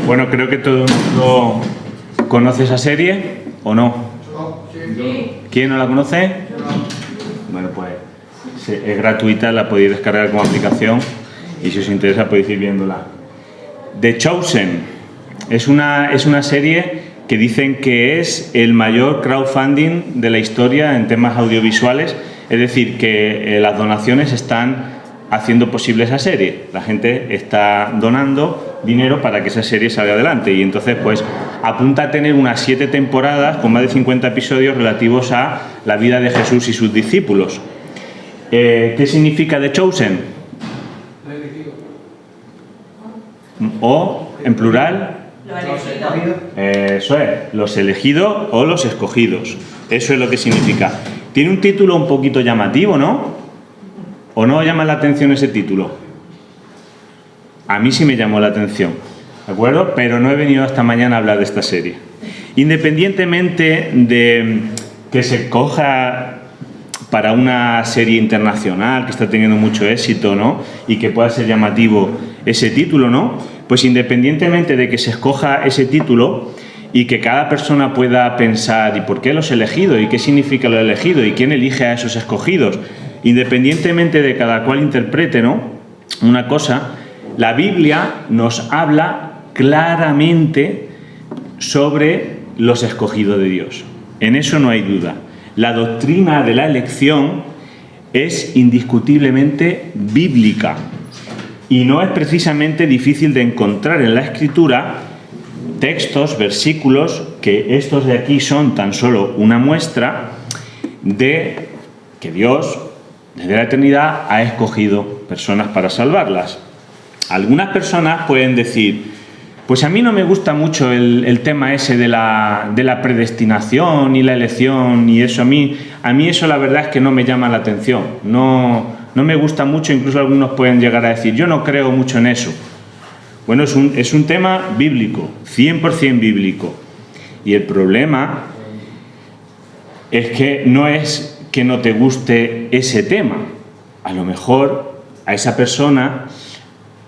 Bueno, creo que todo el mundo conoce esa serie, ¿o no? Sí. ¿Quién no la conoce? Bueno, pues es gratuita, la podéis descargar como aplicación y si os interesa podéis ir viéndola. The Chosen es una serie que dicen que es el mayor crowdfunding de la historia en temas audiovisuales, es decir, que las donaciones están haciendo posible esa serie. La gente está donando dinero para que esa serie salga adelante y entonces pues apunta a tener unas 7 temporadas con más de 50 episodios relativos a la vida de Jesús y sus discípulos. ¿Qué significa The Chosen? O, en plural, Lo elegido. eso es, los elegidos o los escogidos. Eso es lo que significa. Tiene un título un poquito llamativo, ¿no? ¿O no llama la atención ese título? A mí sí me llamó la atención, ¿de acuerdo? Pero no he venido hasta mañana a hablar de esta serie. Independientemente de que se coja para una serie internacional que está teniendo mucho éxito, ¿no? Y que pueda ser llamativo ese título, ¿no? Pues independientemente de que se escoja ese título y que cada persona pueda pensar ¿y por qué los elegidos? ¿Y qué significa lo elegido? ¿Y quién elige a esos escogidos? Independientemente de cada cual interprete, ¿no? Una cosa, la Biblia nos habla claramente sobre los escogidos de Dios. En eso no hay duda. La doctrina de la elección es indiscutiblemente bíblica y no es precisamente difícil de encontrar en la Escritura textos, versículos, que estos de aquí son tan solo una muestra de que Dios, desde la eternidad, ha escogido personas para salvarlas. Algunas personas pueden decir, pues a mí no me gusta mucho el tema ese de la predestinación y la elección y eso. A mí eso la verdad es que no me llama la atención. No me gusta mucho, incluso algunos pueden llegar a decir, yo no creo mucho en eso. Bueno, es un tema bíblico, 100% bíblico. Y el problema es que no es que no te guste ese tema. A lo mejor a esa persona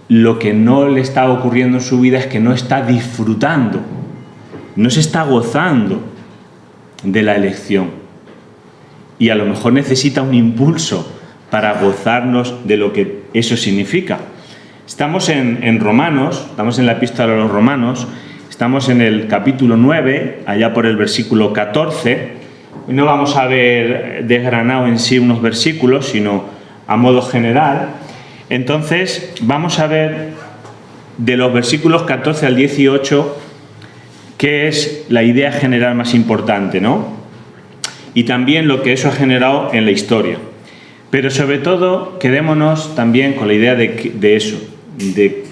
lo que no le está ocurriendo en su vida es que no está disfrutando, no se está gozando de la elección. Y a lo mejor necesita un impulso para gozarnos de lo que eso significa. Estamos en Romanos, estamos en la epístola a los Romanos, estamos en el capítulo 9, allá por el versículo 14. Hoy no vamos a ver desgranado en sí unos versículos, sino a modo general. Entonces, vamos a ver de los versículos 14 al 18 qué es la idea general más importante, ¿no? Y también lo que eso ha generado en la historia. Pero sobre todo, quedémonos también con la idea de eso,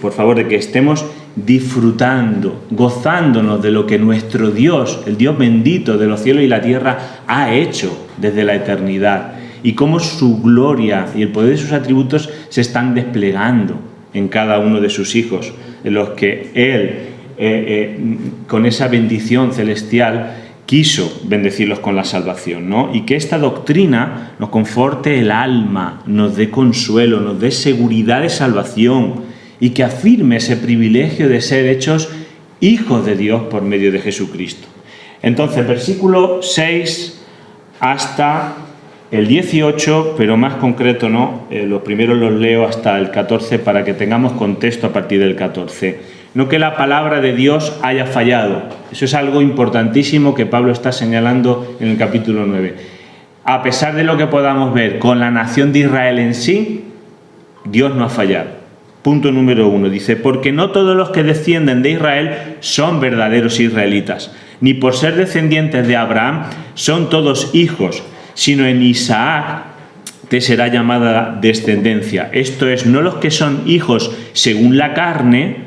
por favor, de que estemos disfrutando, gozándonos de lo que nuestro Dios, el Dios bendito de los cielos y la tierra, ha hecho desde la eternidad y cómo su gloria y el poder de sus atributos se están desplegando en cada uno de sus hijos, en los que Él, con esa bendición celestial, quiso bendecirlos con la salvación, ¿no? Y que esta doctrina nos conforte el alma, nos dé consuelo, nos dé seguridad de salvación, y que afirme ese privilegio de ser hechos hijos de Dios por medio de Jesucristo. Entonces, versículo 6 hasta el 18, pero más concreto no, los primeros los leo hasta el 14 para que tengamos contexto a partir del 14. No que la palabra de Dios haya fallado. Eso es algo importantísimo que Pablo está señalando en el capítulo 9. A pesar de lo que podamos ver con la nación de Israel en sí, Dios no ha fallado. Punto número 1, dice, porque no todos los que descienden de Israel son verdaderos israelitas, ni por ser descendientes de Abraham son todos hijos, sino en Isaac te será llamada descendencia. Esto es, no los que son hijos según la carne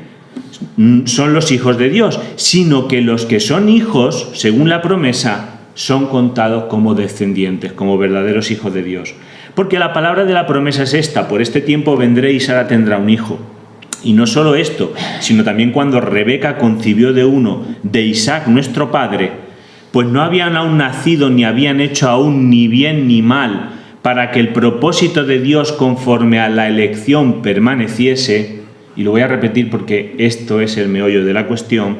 son los hijos de Dios, sino que los que son hijos según la promesa son contados como descendientes, como verdaderos hijos de Dios. Porque la palabra de la promesa es esta, por este tiempo vendré y Sara tendrá un hijo. Y no solo esto, sino también cuando Rebeca concibió de uno, de Isaac nuestro padre, pues no habían aún nacido ni habían hecho aún ni bien ni mal, para que el propósito de Dios conforme a la elección permaneciese, y lo voy a repetir porque esto es el meollo de la cuestión,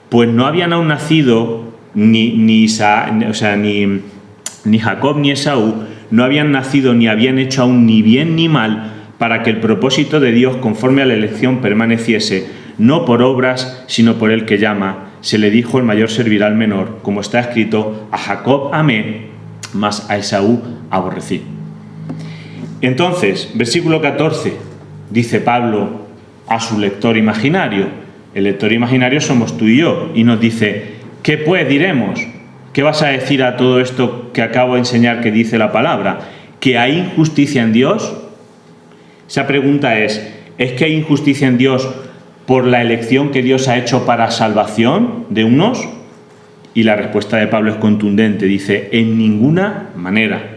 pues no habían aún nacido ni Jacob ni Esaú, no habían nacido ni habían hecho aún ni bien ni mal, para que el propósito de Dios conforme a la elección permaneciese, no por obras, sino por el que llama. Se le dijo: el mayor servirá al menor, como está escrito: a Jacob amé, mas a Esaú aborrecí. Entonces, versículo 14, dice Pablo a su lector imaginario. El lector imaginario somos tú y yo, y nos dice: ¿qué pues diremos? ¿Qué vas a decir a todo esto que acabo de enseñar que dice la palabra? ¿Que hay injusticia en Dios? Esa pregunta ¿es que hay injusticia en Dios por la elección que Dios ha hecho para salvación de unos? Y la respuesta de Pablo es contundente, dice: en ninguna manera.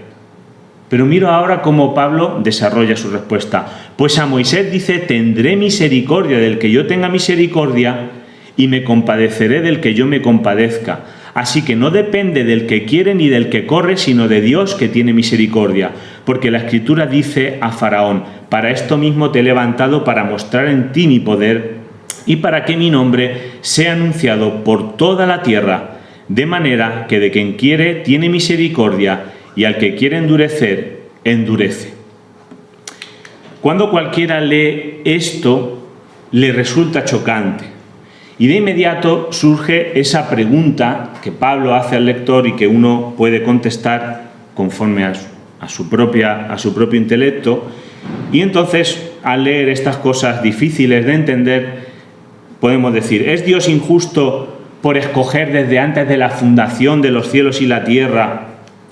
Pero miro ahora cómo Pablo desarrolla su respuesta. Pues a Moisés dice: tendré misericordia del que yo tenga misericordia y me compadeceré del que yo me compadezca. Así que no depende del que quiere ni del que corre, sino de Dios que tiene misericordia. Porque la Escritura dice a Faraón: para esto mismo te he levantado, para mostrar en ti mi poder y para que mi nombre sea anunciado por toda la tierra, de manera que de quien quiere tiene misericordia y al que quiere endurecer, endurece. Cuando cualquiera lee esto, le resulta chocante. Y de inmediato surge esa pregunta que Pablo hace al lector y que uno puede contestar conforme a su propio intelecto. Y entonces, al leer estas cosas difíciles de entender, podemos decir: ¿es Dios injusto por escoger desde antes de la fundación de los cielos y la tierra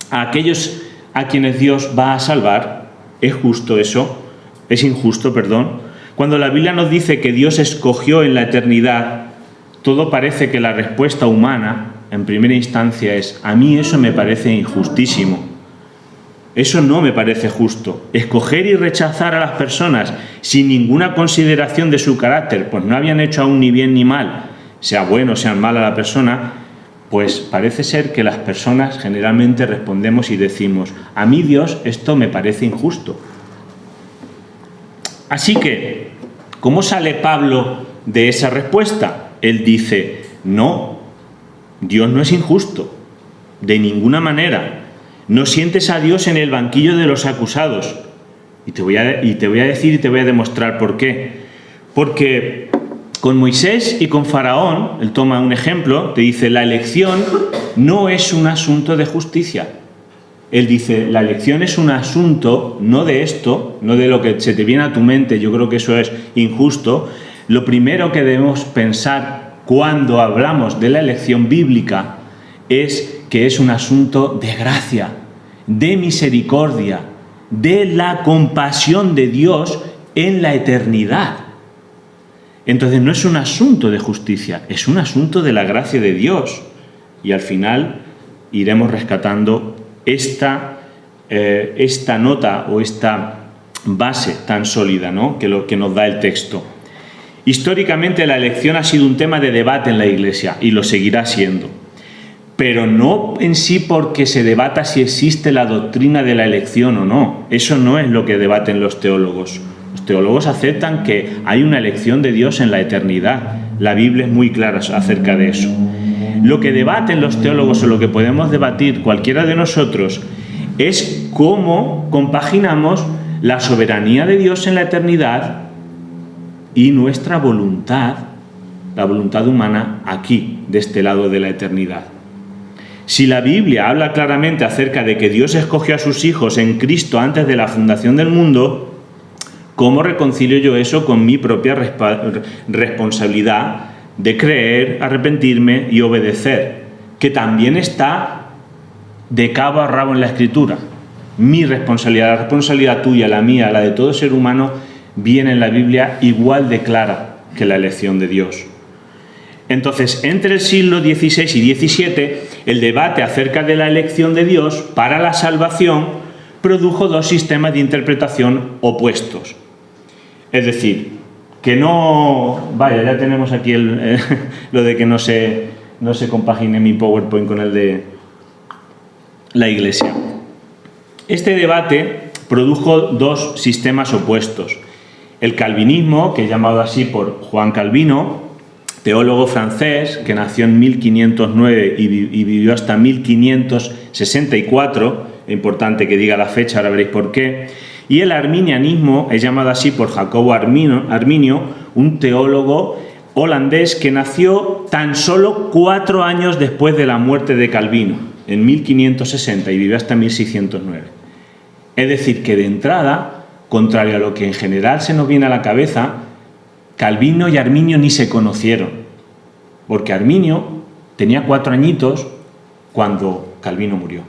a aquellos a quienes Dios va a salvar? ¿Es justo eso? ¿Es injusto, perdón? Cuando la Biblia nos dice que Dios escogió en la eternidad, todo parece que la respuesta humana, en primera instancia, es: a mí eso me parece injustísimo. Eso no me parece justo. Escoger y rechazar a las personas sin ninguna consideración de su carácter, pues no habían hecho aún ni bien ni mal, sea bueno o sea mala la persona, pues parece ser que las personas generalmente respondemos y decimos: a mí, Dios, esto me parece injusto. Así que, ¿cómo sale Pablo de esa respuesta? Él dice: no, Dios no es injusto, de ninguna manera. No sientes a Dios en el banquillo de los acusados. Y te voy a decir y te voy a demostrar por qué. Porque con Moisés y con Faraón, él toma un ejemplo, te dice: la elección no es un asunto de justicia. Él dice: la elección es un asunto no de esto, no de lo que se te viene a tu mente, yo creo que eso es injusto. Lo primero que debemos pensar cuando hablamos de la elección bíblica es que es un asunto de gracia, de misericordia, de la compasión de Dios en la eternidad. Entonces no es un asunto de justicia, es un asunto de la gracia de Dios. Y al final iremos rescatando esta nota o esta base tan sólida, ¿no?, que nos da el texto. Históricamente la elección ha sido un tema de debate en la Iglesia y lo seguirá siendo. Pero no en sí porque se debata si existe la doctrina de la elección o no. Eso no es lo que debaten los teólogos. Los teólogos aceptan que hay una elección de Dios en la eternidad. La Biblia es muy clara acerca de eso. Lo que debaten los teólogos o lo que podemos debatir cualquiera de nosotros es cómo compaginamos la soberanía de Dios en la eternidad y nuestra voluntad, la voluntad humana, aquí, de este lado de la eternidad. Si la Biblia habla claramente acerca de que Dios escogió a sus hijos en Cristo antes de la fundación del mundo, ¿cómo reconcilio yo eso con mi propia responsabilidad de creer, arrepentirme y obedecer? Que también está de cabo a rabo en la Escritura. Mi responsabilidad, la responsabilidad tuya, la mía, la de todo ser humano, viene en la Biblia igual de clara que la elección de Dios. Entonces, entre el siglo XVI y XVII, el debate acerca de la elección de Dios para la salvación produjo dos sistemas de interpretación opuestos. Es decir, que no... Vaya, ya tenemos aquí lo de que no se compagine mi PowerPoint con el de la Iglesia. Este debate produjo dos sistemas opuestos. El calvinismo, que es llamado así por Juan Calvino, teólogo francés que nació en 1509 y vivió hasta 1564, es importante que diga la fecha, ahora veréis por qué. Y el arminianismo es llamado así por Jacobo Arminio, un teólogo holandés que nació tan solo 4 años después de la muerte de Calvino, en 1560, y vivió hasta 1609. Es decir, que de entrada, contrario a lo que en general se nos viene a la cabeza, Calvino y Arminio ni se conocieron, porque Arminio tenía 4 añitos cuando Calvino murió.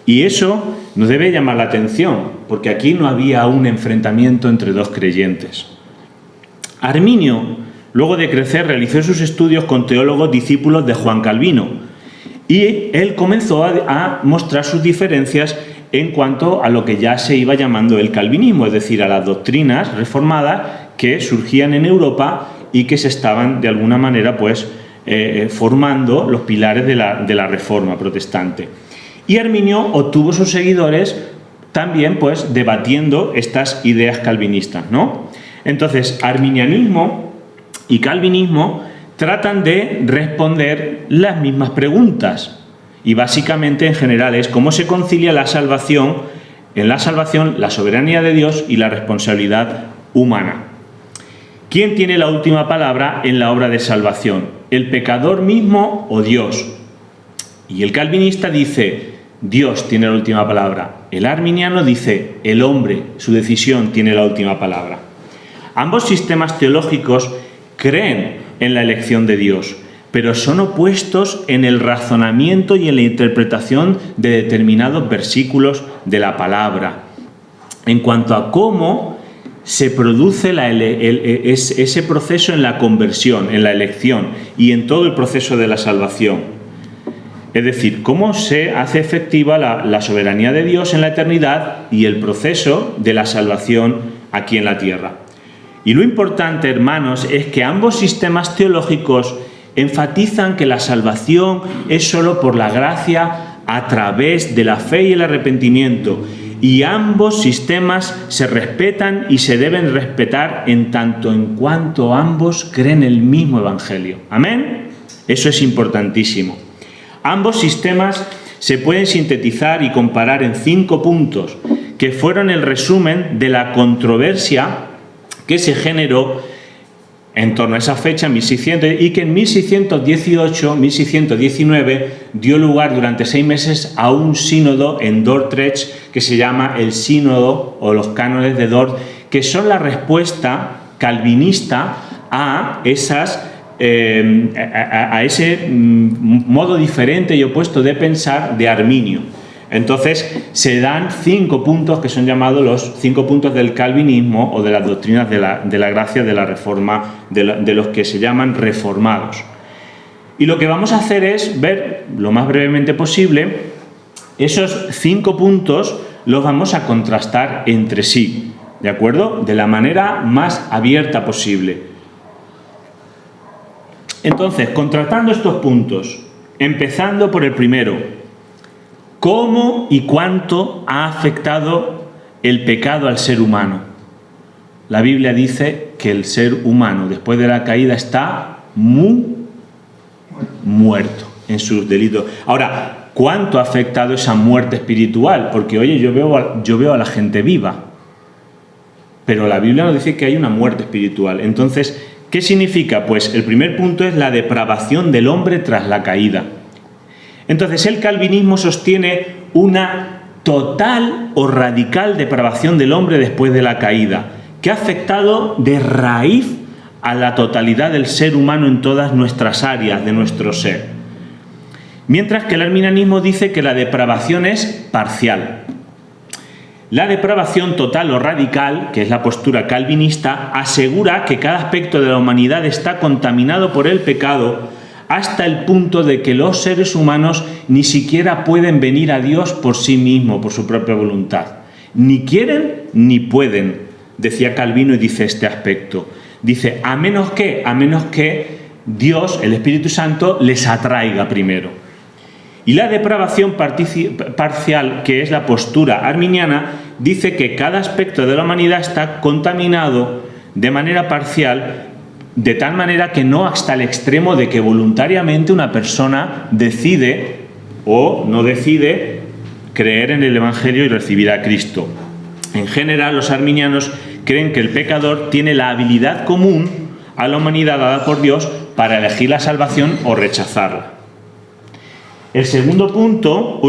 Y eso nos debe llamar la atención, porque aquí no había un enfrentamiento entre dos creyentes. Arminio, luego de crecer, realizó sus estudios con teólogos discípulos de Juan Calvino, y él comenzó a mostrar sus diferencias en cuanto a lo que ya se iba llamando el calvinismo, es decir, a las doctrinas reformadas que surgían en Europa y que se estaban de alguna manera formando los pilares de la reforma protestante. Y Arminio obtuvo sus seguidores también debatiendo estas ideas calvinistas, ¿no? Entonces, arminianismo y calvinismo tratan de responder las mismas preguntas. Y básicamente, en general, es cómo se concilia la salvación, la soberanía de Dios y la responsabilidad humana. ¿Quién tiene la última palabra en la obra de salvación? ¿El pecador mismo o Dios? Y el calvinista dice, Dios tiene la última palabra. El arminiano dice, el hombre, su decisión tiene la última palabra. Ambos sistemas teológicos creen en la elección de Dios, pero son opuestos en el razonamiento y en la interpretación de determinados versículos de la palabra. En cuanto a cómo se produce ese proceso en la conversión, en la elección y en todo el proceso de la salvación. Es decir, cómo se hace efectiva la soberanía de Dios en la eternidad y el proceso de la salvación aquí en la tierra. Y lo importante, hermanos, es que ambos sistemas teológicos enfatizan que la salvación es solo por la gracia a través de la fe y el arrepentimiento. Y ambos sistemas se respetan y se deben respetar en tanto en cuanto ambos creen el mismo evangelio. ¿Amén? Eso es importantísimo. Ambos sistemas se pueden sintetizar y comparar en 5 puntos, que fueron el resumen de la controversia que se generó en torno a esa fecha, 1600, y que en 1618-1619 dio lugar durante 6 meses a un sínodo en Dordrecht que se llama el Sínodo o los Cánones de Dort, que son la respuesta calvinista a ese modo diferente y opuesto de pensar de Arminio. Entonces se dan 5 puntos que son llamados los 5 puntos del calvinismo o de las doctrinas de la gracia, de la reforma, de los que se llaman reformados. Y lo que vamos a hacer es ver lo más brevemente posible esos 5 puntos, los vamos a contrastar entre sí, ¿de acuerdo? De la manera más abierta posible. Entonces, contrastando estos puntos, empezando por el primero, ¿cómo y cuánto ha afectado el pecado al ser humano? La Biblia dice que el ser humano, después de la caída, está muy muerto en sus delitos. Ahora, ¿cuánto ha afectado esa muerte espiritual? Porque, oye, yo veo a la gente viva, pero la Biblia nos dice que hay una muerte espiritual. Entonces, ¿qué significa? Pues el primer punto es la depravación del hombre tras la caída. Entonces, el calvinismo sostiene una total o radical depravación del hombre después de la caída, que ha afectado de raíz a la totalidad del ser humano en todas nuestras áreas de nuestro ser. Mientras que el arminianismo dice que la depravación es parcial. La depravación total o radical, que es la postura calvinista, asegura que cada aspecto de la humanidad está contaminado por el pecado hasta el punto de que los seres humanos ni siquiera pueden venir a Dios por sí mismos, por su propia voluntad. Ni quieren ni pueden, decía Calvino, y dice este aspecto. Dice, a menos que Dios, el Espíritu Santo, les atraiga primero. Y la depravación parcial, que es la postura arminiana, dice que cada aspecto de la humanidad está contaminado de manera parcial, de tal manera que no hasta el extremo de que voluntariamente una persona decide o no decide creer en el Evangelio y recibir a Cristo. En general, los arminianos creen que el pecador tiene la habilidad común a la humanidad dada por Dios para elegir la salvación o rechazarla. El segundo punto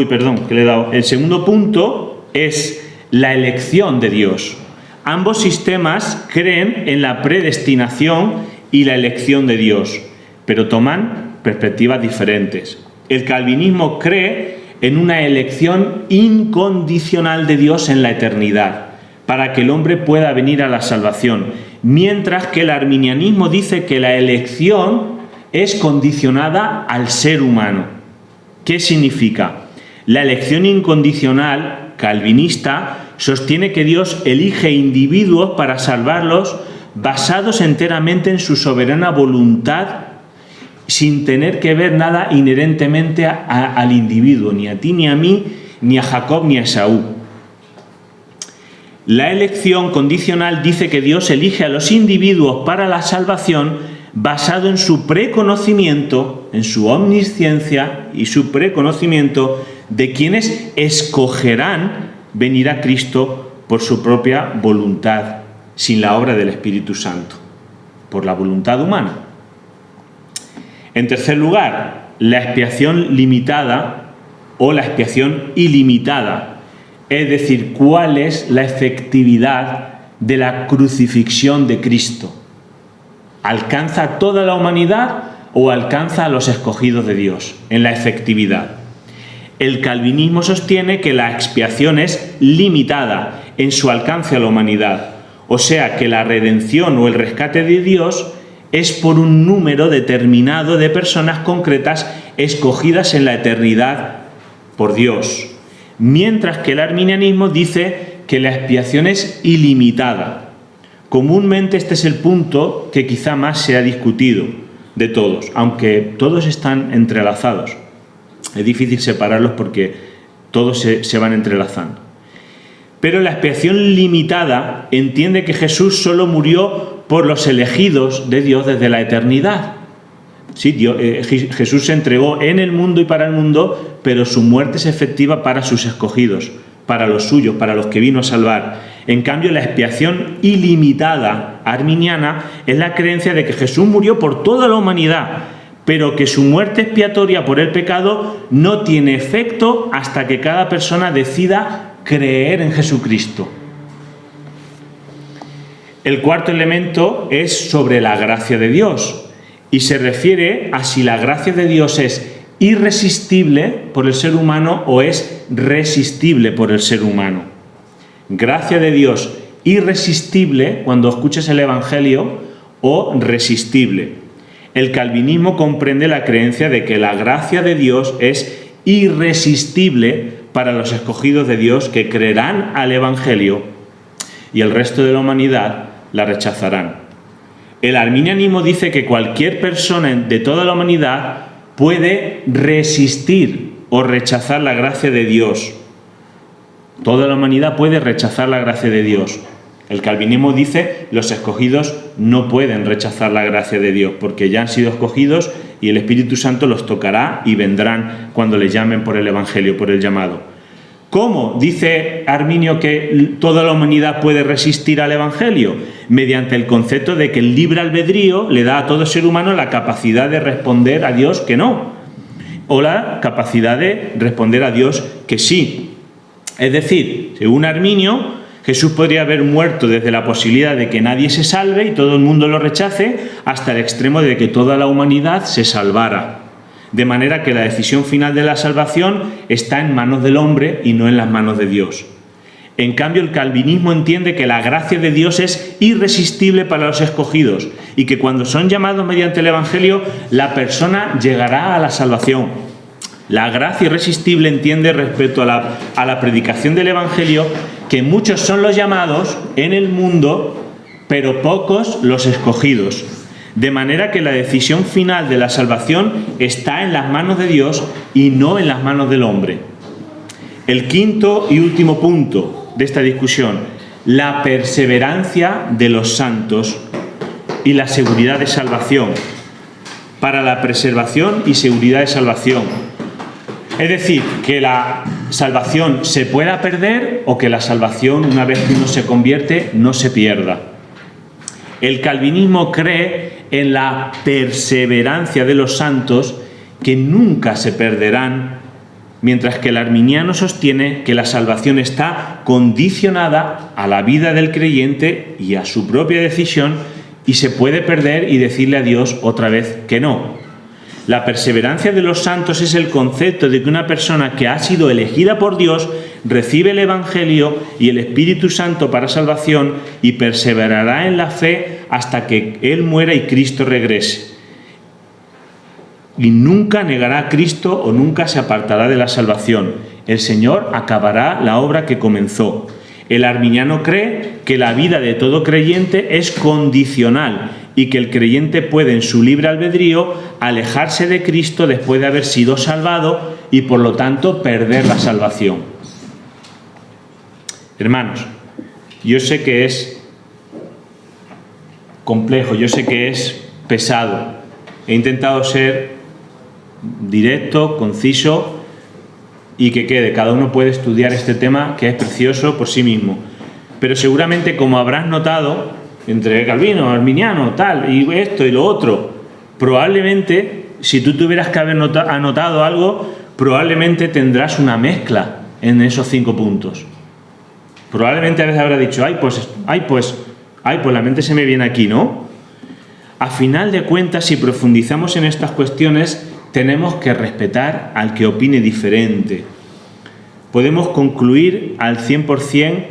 es la elección de Dios. Ambos sistemas creen en la predestinación y la elección de Dios, pero toman perspectivas diferentes. El calvinismo cree en una elección incondicional de Dios en la eternidad, para que el hombre pueda venir a la salvación, mientras que el arminianismo dice que la elección es condicionada al ser humano. ¿Qué significa? La elección incondicional calvinista sostiene que Dios elige individuos para salvarlos basados enteramente en su soberana voluntad, sin tener que ver nada inherentemente al individuo, ni a ti, ni a mí, ni a Jacob, ni a Esaú. La elección condicional dice que Dios elige a los individuos para la salvación basado en su preconocimiento, en su omnisciencia y su preconocimiento de quienes escogerán venir a Cristo por su propia voluntad, sin la obra del Espíritu Santo, por la voluntad humana. En tercer lugar, la expiación limitada o la expiación ilimitada, es decir, cuál es la efectividad de la crucifixión de Cristo. ¿Alcanza a toda la humanidad o alcanza a los escogidos de Dios en la efectividad? El calvinismo sostiene que la expiación es limitada en su alcance a la humanidad, o sea que la redención o el rescate de Dios es por un número determinado de personas concretas escogidas en la eternidad por Dios, mientras que el arminianismo dice que la expiación es ilimitada. Comúnmente este es el punto que quizá más se ha discutido de todos, aunque todos están entrelazados. Es difícil separarlos porque todos se van entrelazando. Pero la expiación limitada entiende que Jesús solo murió por los elegidos de Dios desde la eternidad. Sí, Jesús se entregó en el mundo y para el mundo, pero su muerte es efectiva para sus escogidos, para los suyos, para los que vino a salvar. En cambio, la expiación ilimitada arminiana es la creencia de que Jesús murió por toda la humanidad, pero que su muerte expiatoria por el pecado no tiene efecto hasta que cada persona decida creer en Jesucristo. El cuarto elemento es sobre la gracia de Dios y se refiere a si la gracia de Dios es irresistible por el ser humano o es resistible por el ser humano. Gracia de Dios irresistible cuando escuches el Evangelio o resistible. El calvinismo comprende la creencia de que la gracia de Dios es irresistible para los escogidos de Dios que creerán al Evangelio y el resto de la humanidad la rechazarán. El arminianismo dice que cualquier persona de toda la humanidad puede resistir o rechazar la gracia de Dios. Toda la humanidad puede rechazar la gracia de Dios. El calvinismo dice los escogidos no pueden rechazar la gracia de Dios porque ya han sido escogidos y el Espíritu Santo los tocará y vendrán cuando les llamen por el Evangelio, por el llamado. ¿Cómo dice Arminio que toda la humanidad puede resistir al Evangelio? Mediante el concepto de que el libre albedrío le da a todo ser humano la capacidad de responder a Dios que no, o la capacidad de responder a Dios que sí. Es decir, según Arminio, Jesús podría haber muerto desde la posibilidad de que nadie se salve y todo el mundo lo rechace, hasta el extremo de que toda la humanidad se salvara. De manera que la decisión final de la salvación está en manos del hombre y no en las manos de Dios. En cambio, el calvinismo entiende que la gracia de Dios es irresistible para los escogidos y que cuando son llamados mediante el Evangelio, la persona llegará a la salvación. La gracia irresistible entiende respecto a la predicación del Evangelio que muchos son los llamados en el mundo, pero pocos los escogidos. De manera que la decisión final de la salvación está en las manos de Dios y no en las manos del hombre. El quinto y último punto de esta discusión: la perseverancia de los santos y la seguridad de salvación. Para la preservación y seguridad de salvación. Es decir, que la salvación se pueda perder o que la salvación, una vez que uno se convierte, no se pierda. El calvinismo cree en la perseverancia de los santos, que nunca se perderán, mientras que el arminiano sostiene que la salvación está condicionada a la vida del creyente y a su propia decisión, y se puede perder y decirle a Dios otra vez que no. La perseverancia de los santos es el concepto de que una persona que ha sido elegida por Dios recibe el Evangelio y el Espíritu Santo para salvación y perseverará en la fe hasta que Él muera y Cristo regrese. Y nunca negará a Cristo o nunca se apartará de la salvación. El Señor acabará la obra que comenzó. El arminiano cree que la vida de todo creyente es condicional y que el creyente puede en su libre albedrío alejarse de Cristo después de haber sido salvado y por lo tanto perder la salvación. Hermanos, yo sé que es complejo, yo sé que es pesado. He intentado ser directo, conciso, y que quede, cada uno puede estudiar este tema que es precioso por sí mismo. Pero seguramente, como habrás notado, entre Calvino, arminiano, tal, y esto y lo otro, probablemente, si tú tuvieras que haber anotado algo, probablemente tendrás una mezcla en esos 5 puntos. Probablemente a veces habrás dicho, pues la mente se me viene aquí, ¿no? A final de cuentas, si profundizamos en estas cuestiones, tenemos que respetar al que opine diferente. Podemos concluir al 100%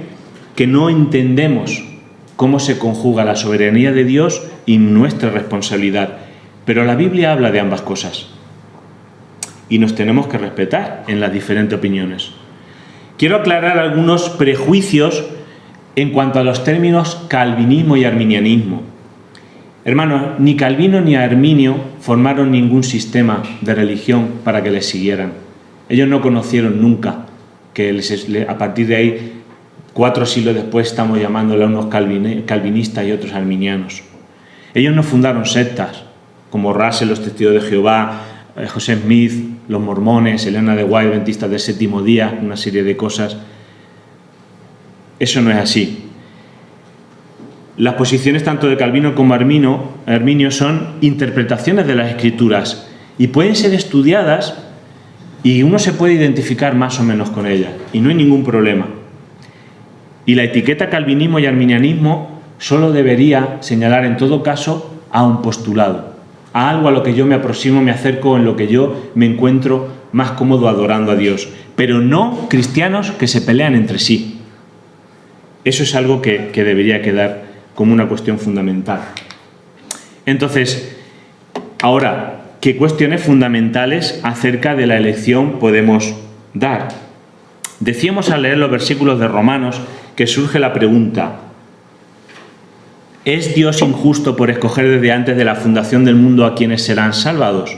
que no entendemos cómo se conjuga la soberanía de Dios y nuestra responsabilidad. Pero la Biblia habla de ambas cosas. Y nos tenemos que respetar en las diferentes opiniones. Quiero aclarar algunos prejuicios en cuanto a los términos calvinismo y arminianismo. Hermanos, ni Calvino ni Arminio formaron ningún sistema de religión para que les siguieran. Ellos no conocieron nunca que a partir de ahí, 4 siglos después, estamos llamándole a unos calvinistas y otros arminianos. Ellos no fundaron sectas como Russell, los Testigos de Jehová, José Smith, los mormones, Elena de White, adventistas del séptimo día, una serie de cosas. Eso no es así. Las posiciones tanto de Calvino como Arminio son interpretaciones de las Escrituras y pueden ser estudiadas y uno se puede identificar más o menos con ellas y no hay ningún problema. Y la etiqueta calvinismo y arminianismo solo debería señalar en todo caso a un postulado, a algo a lo que yo me aproximo, me acerco, en lo que yo me encuentro más cómodo adorando a Dios, pero no cristianos que se pelean entre sí. Eso es algo que debería quedar como una cuestión fundamental. Entonces, ahora, ¿qué cuestiones fundamentales acerca de la elección podemos dar? Decíamos al leer los versículos de Romanos que surge la pregunta: ¿es Dios injusto por escoger desde antes de la fundación del mundo a quienes serán salvados?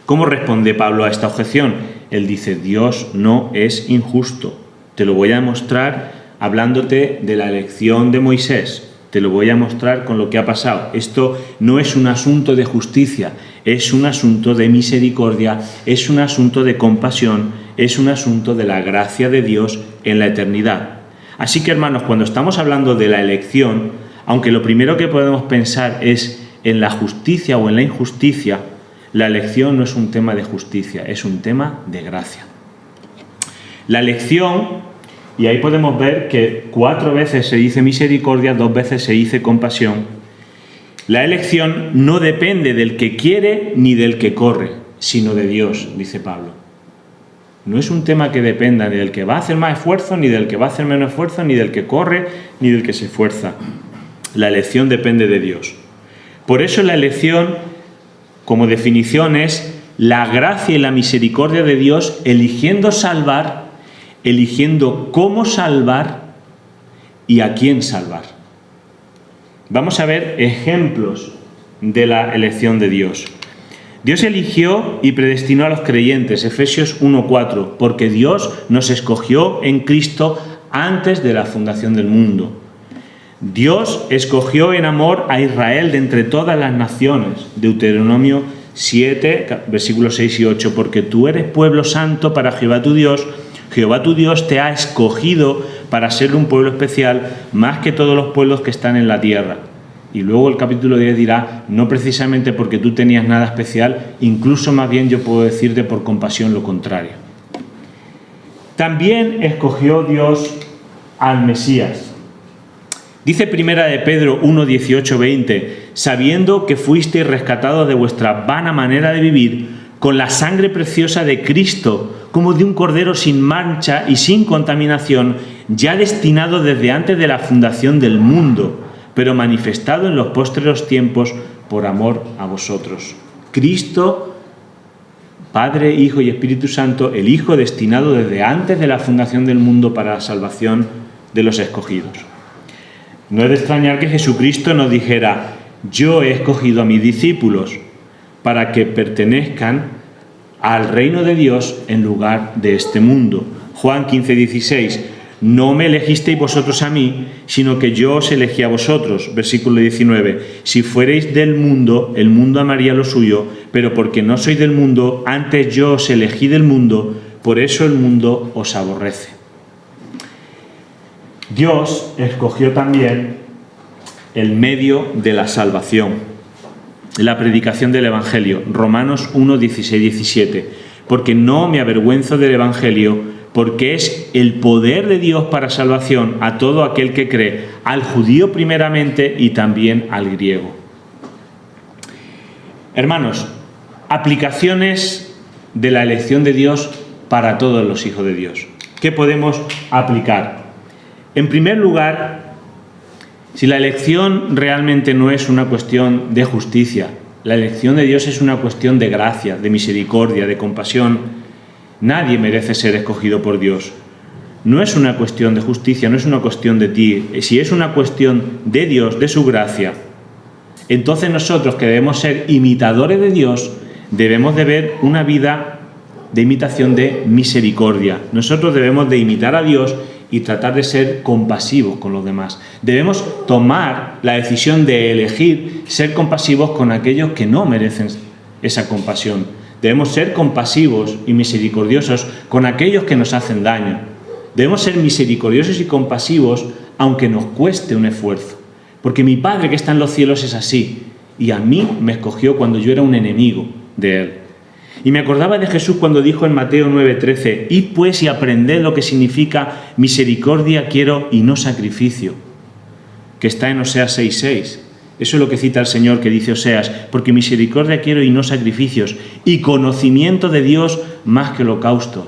¿Cómo responde Pablo a esta objeción? Él dice: Dios no es injusto. Te lo voy a demostrar hablándote de la elección de Moisés. Te lo voy a mostrar con lo que ha pasado. Esto no es un asunto de justicia, es un asunto de misericordia, es un asunto de compasión, es un asunto de la gracia de Dios en la eternidad. Así que, hermanos, cuando estamos hablando de la elección, aunque lo primero que podemos pensar es en la justicia o en la injusticia, la elección no es un tema de justicia, es un tema de gracia. La elección, y ahí podemos ver que 4 veces se dice misericordia, 2 veces se dice compasión. La elección no depende del que quiere ni del que corre, sino de Dios, dice Pablo. No es un tema que dependa ni del que va a hacer más esfuerzo, ni del que va a hacer menos esfuerzo, ni del que corre, ni del que se esfuerza. La elección depende de Dios. Por eso la elección, como definición, es la gracia y la misericordia de Dios eligiendo salvar, eligiendo cómo salvar y a quién salvar. Vamos a ver ejemplos de la elección de Dios. Dios eligió y predestinó a los creyentes, Efesios 1:4, porque Dios nos escogió en Cristo antes de la fundación del mundo. Dios escogió en amor a Israel de entre todas las naciones, Deuteronomio 7, versículos 6 y 8, porque tú eres pueblo santo para Jehová tu Dios te ha escogido para ser un pueblo especial más que todos los pueblos que están en la tierra. Y luego el capítulo 10 dirá, no precisamente porque tú tenías nada especial, incluso más bien yo puedo decirte por compasión lo contrario. También escogió Dios al Mesías. Dice primera de Pedro 1, 18, 20, sabiendo que fuisteis rescatados de vuestra vana manera de vivir, con la sangre preciosa de Cristo, como de un cordero sin mancha y sin contaminación, ya destinado desde antes de la fundación del mundo, pero manifestado en los postreros tiempos por amor a vosotros. Cristo, Padre, Hijo y Espíritu Santo, el Hijo destinado desde antes de la fundación del mundo para la salvación de los escogidos. No es de extrañar que Jesucristo nos dijera, yo he escogido a mis discípulos para que pertenezcan al reino de Dios en lugar de este mundo. Juan 15, 16, no me elegisteis vosotros a mí, sino que yo os elegí a vosotros. Versículo 19, si fuerais del mundo, el mundo amaría lo suyo, pero porque no sois del mundo, antes yo os elegí del mundo, por eso el mundo os aborrece. Dios escogió también el medio de la salvación, la predicación del Evangelio, Romanos 1, 16, 17, porque no me avergüenzo del Evangelio, porque es el poder de Dios para salvación a todo aquel que cree, al judío primeramente y también al griego. Hermanos, aplicaciones de la elección de Dios para todos los hijos de Dios. ¿Qué podemos aplicar? En primer lugar, si la elección realmente no es una cuestión de justicia, la elección de Dios es una cuestión de gracia, de misericordia, de compasión. Nadie merece ser escogido por Dios. No es una cuestión de justicia, no es una cuestión de ti. Si es una cuestión de Dios, de su gracia, entonces nosotros que debemos ser imitadores de Dios, debemos de ver una vida de imitación de misericordia. Nosotros debemos de imitar a Dios y tratar de ser compasivos con los demás. Debemos tomar la decisión de elegir ser compasivos con aquellos que no merecen esa compasión. Debemos ser compasivos y misericordiosos con aquellos que nos hacen daño. Debemos ser misericordiosos y compasivos aunque nos cueste un esfuerzo. Porque mi Padre que está en los cielos es así, y a mí me escogió cuando yo era un enemigo de Él. Y me acordaba de Jesús cuando dijo en Mateo 9:13, id pues y aprended lo que significa misericordia quiero y no sacrificio, que está en Oseas 6:6. Eso es lo que cita el Señor que dice Oseas, porque misericordia quiero y no sacrificios, y conocimiento de Dios más que holocaustos.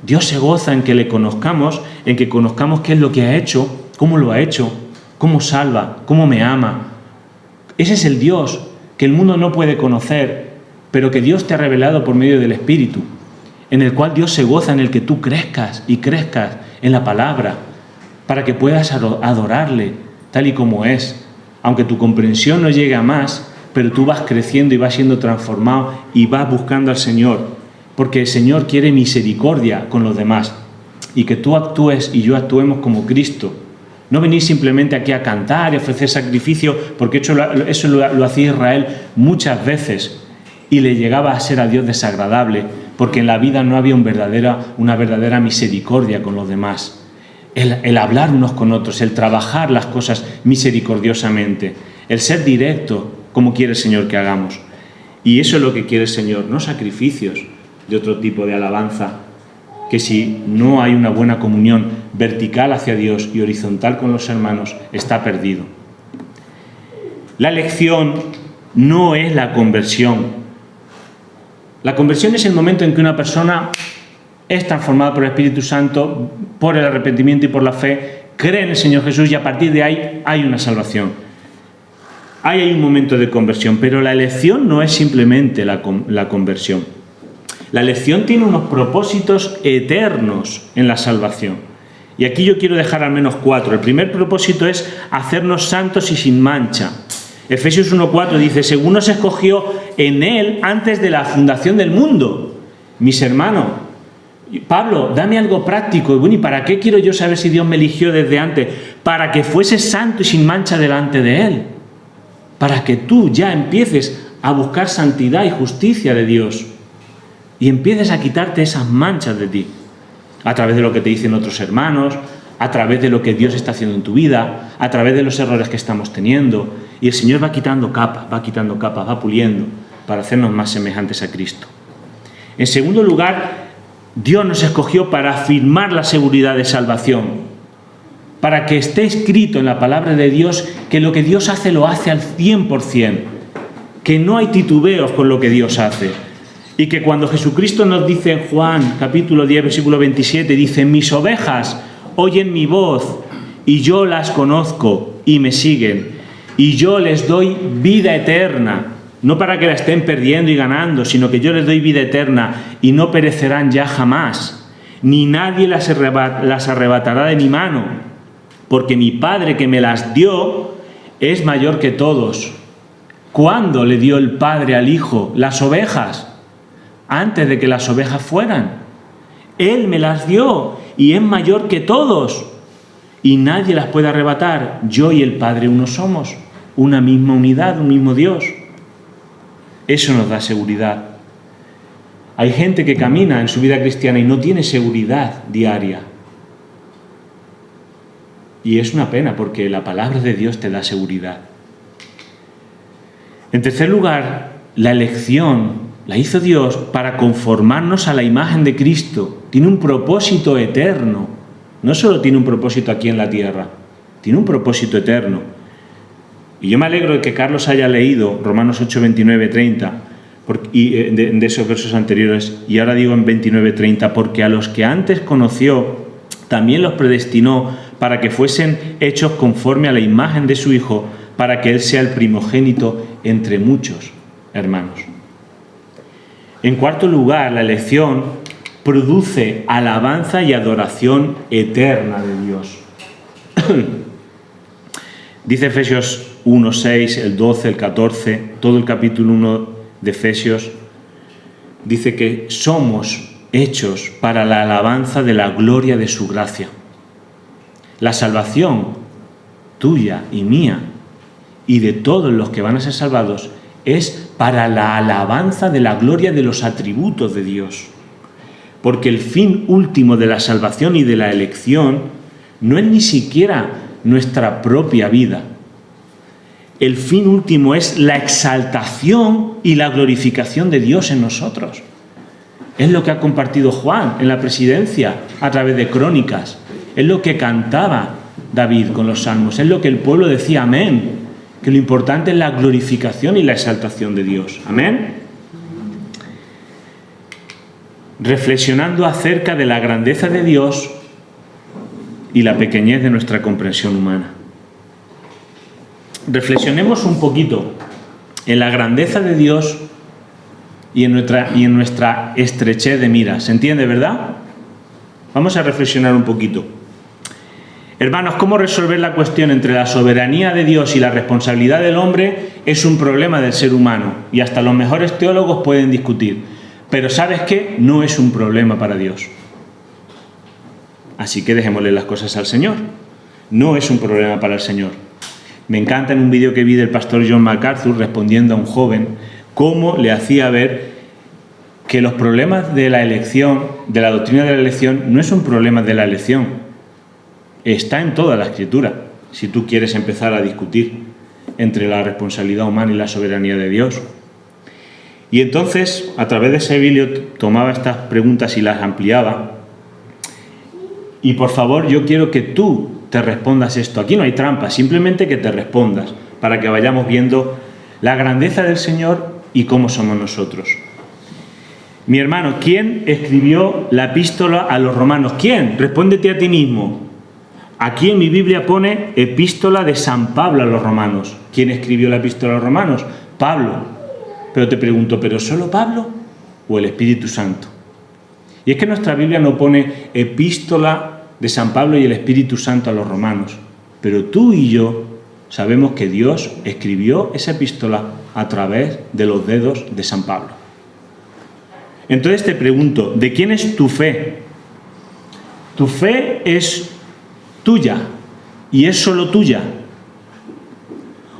Dios se goza en que le conozcamos, en que conozcamos qué es lo que ha hecho, cómo lo ha hecho, cómo salva, cómo me ama. Ese es el Dios que el mundo no puede conocer, pero que Dios te ha revelado por medio del Espíritu, en el cual Dios se goza en el que tú crezcas y crezcas en la palabra, para que puedas adorarle tal y como es. Aunque tu comprensión no llegue a más, pero tú vas creciendo y vas siendo transformado y vas buscando al Señor, porque el Señor quiere misericordia con los demás, y que tú actúes y yo actuemos como Cristo. No venir simplemente aquí a cantar y ofrecer sacrificio, porque eso lo hacía Israel muchas veces, y le llegaba a ser a Dios desagradable, porque en la vida no había una verdadera misericordia con los demás. El hablar unos con otros, el trabajar las cosas misericordiosamente, el ser directo, como quiere el Señor que hagamos. Y eso es lo que quiere el Señor, no sacrificios de otro tipo de alabanza, que si no hay una buena comunión vertical hacia Dios y horizontal con los hermanos, está perdido. La elección no es la conversión. La conversión es el momento en que una persona es transformada por el Espíritu Santo, por el arrepentimiento y por la fe, cree en el Señor Jesús y a partir de ahí hay una salvación. Hay un momento de conversión, pero la elección no es simplemente la conversión. La elección tiene unos propósitos eternos en la salvación. Y aquí yo quiero dejar al menos 4. El primer propósito es hacernos santos y sin mancha. Efesios 1:4 dice, según nos escogió en Él antes de la fundación del mundo. Mis hermanos, Pablo, dame algo práctico. Y bueno, ¿y para qué quiero yo saber si Dios me eligió desde antes? Para que fuese santo y sin mancha delante de Él. Para que tú ya empieces a buscar santidad y justicia de Dios. Y empieces a quitarte esas manchas de ti. A través de lo que te dicen otros hermanos, a través de lo que Dios está haciendo en tu vida, a través de los errores que estamos teniendo. Y el Señor va quitando capas, va puliendo para hacernos más semejantes a Cristo. En segundo lugar, Dios nos escogió para afirmar la seguridad de salvación, para que esté escrito en la palabra de Dios que lo que Dios hace lo hace al 100%, que no hay titubeos con lo que Dios hace. Y que cuando Jesucristo nos dice en Juan capítulo 10, versículo 27, dice, mis ovejas oyen mi voz y yo las conozco y me siguen. Y yo les doy vida eterna, no para que la estén perdiendo y ganando, sino que yo les doy vida eterna y no perecerán ya jamás, ni nadie las arrebatará de mi mano, porque mi Padre que me las dio es mayor que todos. ¿Cuándo le dio el Padre al Hijo las ovejas? Antes de que las ovejas fueran. Él me las dio y es mayor que todos. Y nadie las puede arrebatar. Yo y el Padre uno somos. Una misma unidad, un mismo Dios. Eso nos da seguridad. Hay gente que camina en su vida cristiana y no tiene seguridad diaria. Y es una pena porque la palabra de Dios te da seguridad. En tercer lugar, la elección la hizo Dios para conformarnos a la imagen de Cristo. Tiene un propósito eterno. No solo tiene un propósito aquí en la tierra, tiene un propósito eterno. Y yo me alegro de que Carlos haya leído Romanos 8, 29, 30, de esos versos anteriores, y ahora digo en 29, 30, porque a los que antes conoció, también los predestinó para que fuesen hechos conforme a la imagen de su Hijo, para que Él sea el primogénito entre muchos hermanos. En cuarto lugar, la elección produce alabanza y adoración eterna de Dios. Dice Efesios 1, 6, el 12, el 14, todo el capítulo 1 de Efesios, dice que somos hechos para la alabanza de la gloria de su gracia. La salvación tuya y mía y de todos los que van a ser salvados es para la alabanza de la gloria de los atributos de Dios. Porque el fin último de la salvación y de la elección no es ni siquiera nuestra propia vida. El fin último es la exaltación y la glorificación de Dios en nosotros. Es lo que ha compartido Juan en la presidencia a través de Crónicas. Es lo que cantaba David con los salmos. Es lo que el pueblo decía, amén. Que lo importante es la glorificación y la exaltación de Dios. Amén. Reflexionando acerca de la grandeza de Dios y la pequeñez de nuestra comprensión humana. Reflexionemos un poquito en la grandeza de Dios y en nuestra estrechez de mira. ¿Se entiende, verdad? Vamos a reflexionar un poquito. Hermanos, ¿cómo resolver la cuestión entre la soberanía de Dios y la responsabilidad del hombre? Es un problema del ser humano y hasta los mejores teólogos pueden discutir. Pero ¿sabes qué? No es un problema para Dios. Así que dejémosle las cosas al Señor. No es un problema para el Señor. Me encanta en un vídeo que vi del pastor John MacArthur respondiendo a un joven cómo le hacía ver que los problemas de la elección, de la doctrina de la elección, no es un problema de la elección. Está en toda la Escritura, si tú quieres empezar a discutir entre la responsabilidad humana y la soberanía de Dios. Y entonces, a través de ese vídeo, tomaba estas preguntas y las ampliaba. Y por favor, yo quiero que tú te respondas esto. Aquí no hay trampa, simplemente que te respondas, para que vayamos viendo la grandeza del Señor y cómo somos nosotros. Mi hermano, ¿quién escribió la epístola a los romanos? ¿Quién? Respóndete a ti mismo. Aquí en mi Biblia pone epístola de San Pablo a los romanos. ¿Quién escribió la epístola a los romanos? Pablo. Pero te pregunto, ¿pero solo Pablo o el Espíritu Santo? Y es que nuestra Biblia no pone epístola de San Pablo y el Espíritu Santo a los romanos. Pero tú y yo sabemos que Dios escribió esa epístola a través de los dedos de San Pablo. Entonces te pregunto, ¿de quién es tu fe? Tu fe es tuya y es solo tuya.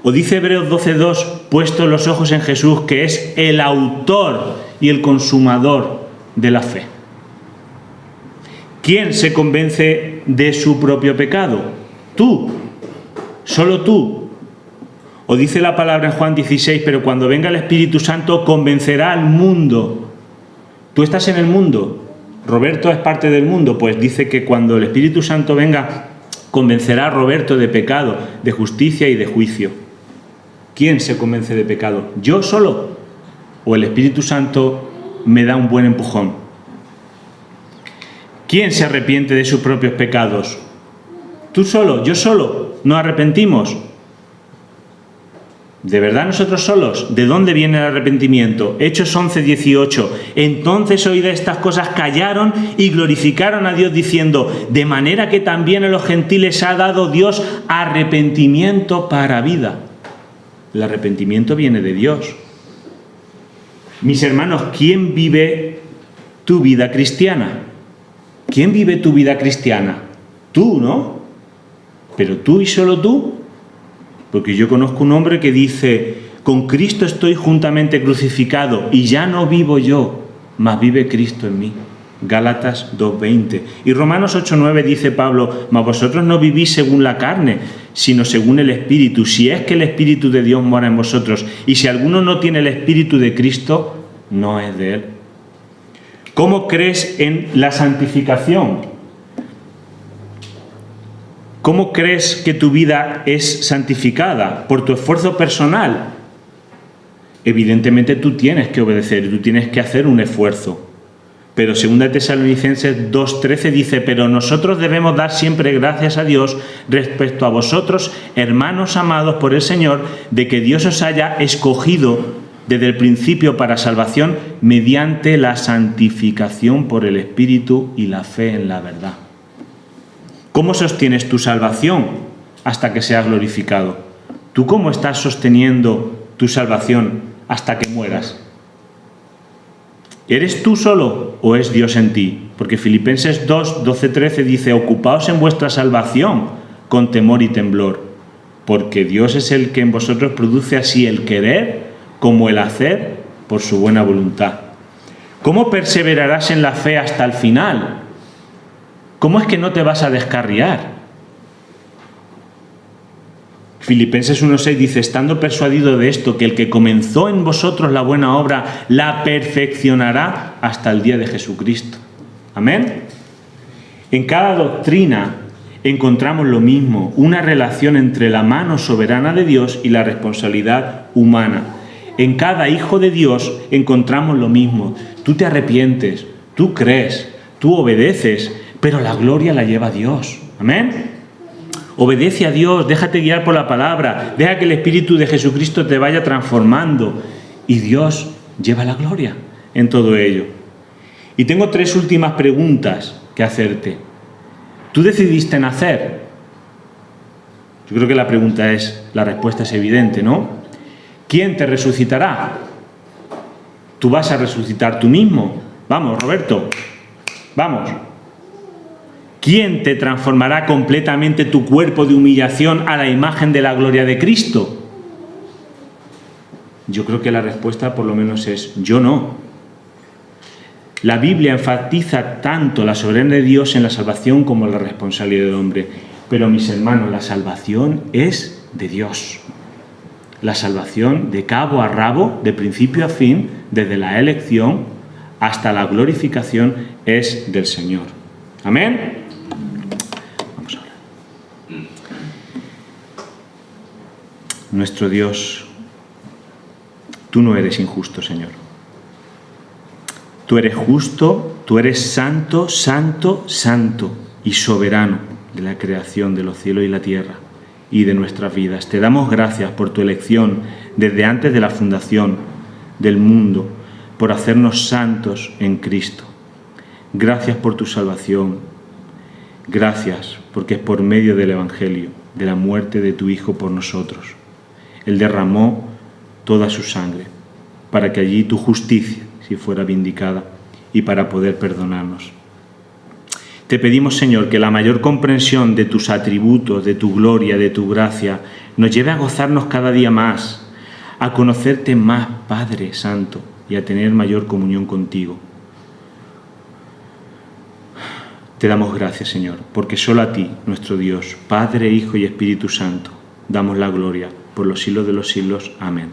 O dice Hebreos 12:2, puestos los ojos en Jesús, que es el autor y el consumador de la fe. ¿Quién se convence de su propio pecado? Tú, solo tú. O dice la palabra en Juan 16, pero cuando venga el Espíritu Santo convencerá al mundo. ¿Tú estás en el mundo? ¿Roberto es parte del mundo? Pues dice que cuando el Espíritu Santo venga, convencerá a Roberto de pecado, de justicia y de juicio. ¿Quién se convence de pecado? ¿Yo solo? ¿O el Espíritu Santo me da un buen empujón? ¿Quién se arrepiente de sus propios pecados? ¿Tú solo? ¿Yo solo? ¿Nos arrepentimos? ¿De verdad nosotros solos? ¿De dónde viene el arrepentimiento? Hechos 11:18. Entonces oídas estas cosas callaron y glorificaron a Dios diciendo, de manera que también a los gentiles ha dado Dios arrepentimiento para vida. El arrepentimiento viene de Dios. Mis hermanos, ¿quién vive tu vida cristiana? ¿Quién vive tu vida cristiana? Tú, ¿no? Pero tú y solo tú. Porque yo conozco un hombre que dice, con Cristo estoy juntamente crucificado y ya no vivo yo, mas vive Cristo en mí. Gálatas 2:20. Y Romanos 8:9 dice Pablo, mas vosotros no vivís según la carne, sino según el Espíritu, si es que el Espíritu de Dios mora en vosotros. Y si alguno no tiene el Espíritu de Cristo, no es de él. ¿Cómo crees en la santificación? ¿Cómo crees que tu vida es santificada? ¿Por tu esfuerzo personal? Evidentemente tú tienes que obedecer, tú tienes que hacer un esfuerzo. Pero 2 Tesalonicenses 2:13 dice, pero nosotros debemos dar siempre gracias a Dios respecto a vosotros, hermanos amados por el Señor, de que Dios os haya escogido desde el principio para salvación mediante la santificación por el Espíritu y la fe en la verdad. ¿Cómo sostienes tu salvación hasta que seas glorificado? ¿Tú cómo estás sosteniendo tu salvación hasta que mueras? ¿Eres tú solo o es Dios en ti? Porque Filipenses 2:12-13 dice, ocupaos en vuestra salvación con temor y temblor, porque Dios es el que en vosotros produce así el querer como el hacer por su buena voluntad. ¿Cómo perseverarás en la fe hasta el final? ¿Cómo es que no te vas a descarriar? Filipenses 1:6 dice, estando persuadido de esto, que el que comenzó en vosotros la buena obra, la perfeccionará hasta el día de Jesucristo. Amén. En cada doctrina encontramos lo mismo, una relación entre la mano soberana de Dios y la responsabilidad humana. En cada hijo de Dios encontramos lo mismo. Tú te arrepientes, tú crees, tú obedeces, pero la gloria la lleva Dios. Amén. Obedece a Dios, déjate guiar por la palabra, deja que el Espíritu de Jesucristo te vaya transformando y Dios lleva la gloria en todo ello. Y tengo 3 últimas preguntas que hacerte. ¿Tú decidiste nacer? Yo creo que la respuesta es evidente, ¿no? ¿Quién te resucitará? ¿Tú vas a resucitar tú mismo? Vamos, Roberto, vamos. ¿Quién te transformará completamente tu cuerpo de humillación a la imagen de la gloria de Cristo? Yo creo que la respuesta por lo menos es yo no. La Biblia enfatiza tanto la soberanía de Dios en la salvación como en la responsabilidad del hombre. Pero mis hermanos, la salvación es de Dios. La salvación de cabo a rabo, de principio a fin, desde la elección hasta la glorificación, es del Señor. Amén. Vamos a orar. Nuestro Dios, tú no eres injusto, Señor. Tú eres justo, tú eres santo, santo, santo y soberano de la creación de los cielos y la tierra y de nuestras vidas. Te damos gracias por tu elección desde antes de la fundación del mundo, por hacernos santos en Cristo. Gracias por tu salvación. Gracias porque es por medio del Evangelio, de la muerte de tu Hijo por nosotros. Él derramó toda su sangre para que allí tu justicia si fuera vindicada y para poder perdonarnos. Te pedimos, Señor, que la mayor comprensión de tus atributos, de tu gloria, de tu gracia, nos lleve a gozarnos cada día más, a conocerte más, Padre Santo, y a tener mayor comunión contigo. Te damos gracias, Señor, porque solo a ti, nuestro Dios, Padre, Hijo y Espíritu Santo, damos la gloria por los siglos de los siglos. Amén.